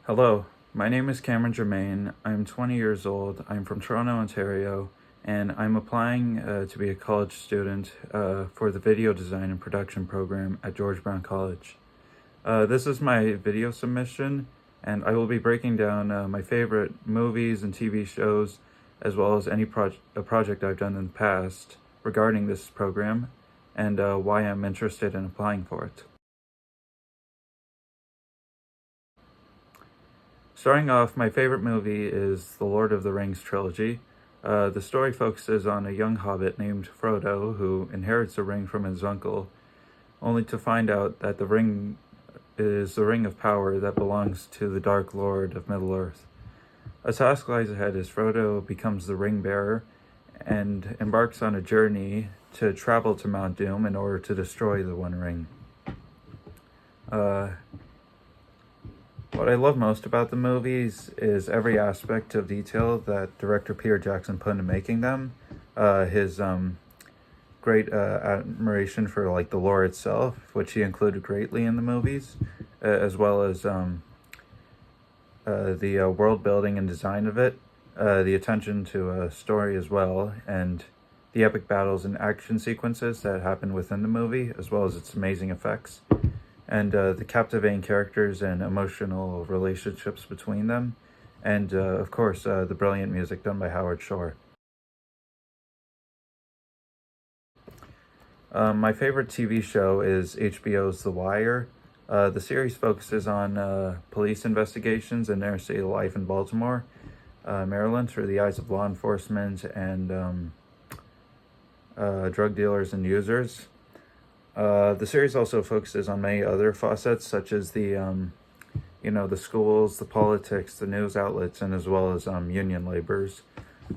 Hello, my name is Cameron Germain. I'm 20 years old. I'm from Toronto, Ontario, and I'm applying to be a college student for the video design and production program at George Brown College. This is my video submission, and I will be breaking down my favorite movies and TV shows, as well as any project I've done in the past regarding this program, and why I'm interested in applying for it. Starting off, my favorite movie is the Lord of the Rings trilogy. The story focuses on a young hobbit named Frodo who inherits a ring from his uncle, only to find out that the ring is the ring of power that belongs to the Dark Lord of Middle-earth. A task lies ahead as Frodo becomes the ring bearer and embarks on a journey to travel to Mount Doom in order to destroy the One Ring. What I love most about the movies is every aspect of detail that director Peter Jackson put into making them. His great admiration for like the lore itself, which he included greatly in the movies, as well as the world building and design of it, the attention to story as well, and the epic battles and action sequences that happen within the movie, as well as its amazing effects, and the captivating characters and emotional relationships between them, and of course the brilliant music done by Howard Shore. My favorite TV show is HBO's The Wire. The series focuses on police investigations and interstate life in Baltimore, Maryland, through the eyes of law enforcement and drug dealers and users. The series also focuses on many other facets, such as the schools, the politics, the news outlets, and as well as union laborers.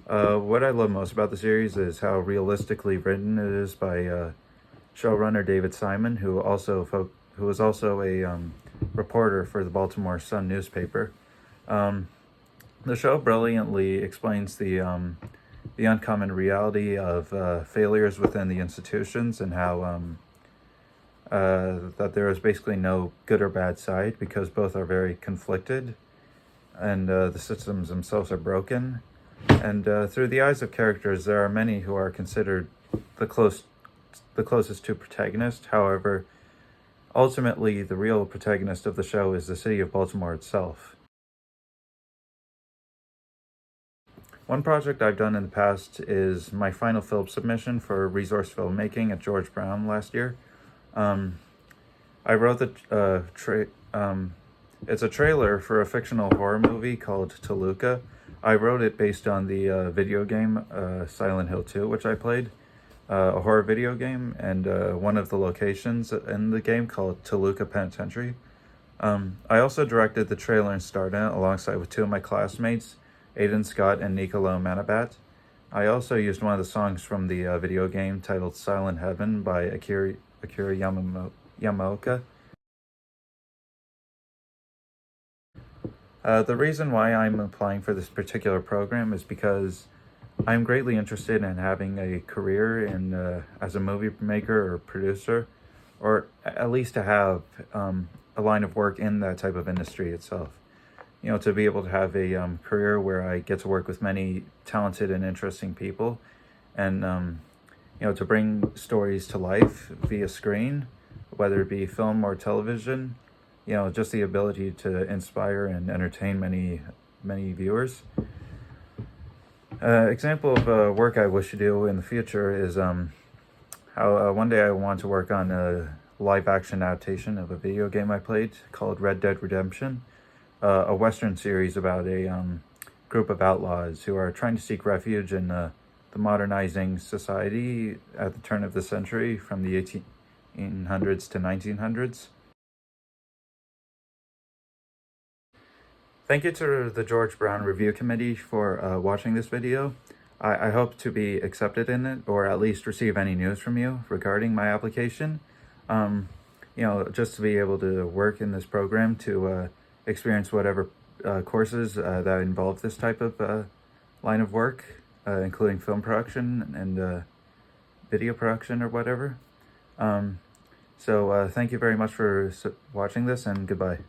What I love most about the series is how realistically written it is by showrunner David Simon, who was also a reporter for the Baltimore Sun newspaper. The show brilliantly explains the uncommon reality of failures within the institutions, and how that there is basically no good or bad side, because both are very conflicted, and the systems themselves are broken. And through the eyes of characters, there are many who are considered the closest to protagonist. However, ultimately, the real protagonist of the show is the city of Baltimore itself. One project I've done in the past is my final film submission for resource filmmaking at George Brown last year. I wrote the it's a trailer for a fictional horror movie called Toluca. I wrote it based on the video game Silent Hill 2, which I played, a horror video game, and one of the locations in the game called Toluca Penitentiary. I also directed the trailer and starred in it alongside with two of my classmates, Aiden Scott and Nicolo Manabat. I also used one of the songs from the video game titled Silent Heaven by Akira Yamaoka. The reason why I'm applying for this particular program is because I'm greatly interested in having a career in as a movie maker or producer, or at least to have a line of work in that type of industry itself. To be able to have a career where I get to work with many talented and interesting people, and to bring stories to life via screen, whether it be film or television, just the ability to inspire and entertain many viewers. Example of work I wish to do in the future is how one day I want to work on a live-action adaptation of a video game I played called Red Dead Redemption, a Western series about a group of outlaws who are trying to seek refuge in the modernizing society at the turn of the century, from the 1800s to 1900s. Thank you to the George Brown Review Committee for watching this video. I hope to be accepted in it, or at least receive any news from you regarding my application. Just to be able to work in this program, to experience whatever courses that involve this type of line of work, including film production and video production or whatever. So thank you very much for watching this, and goodbye.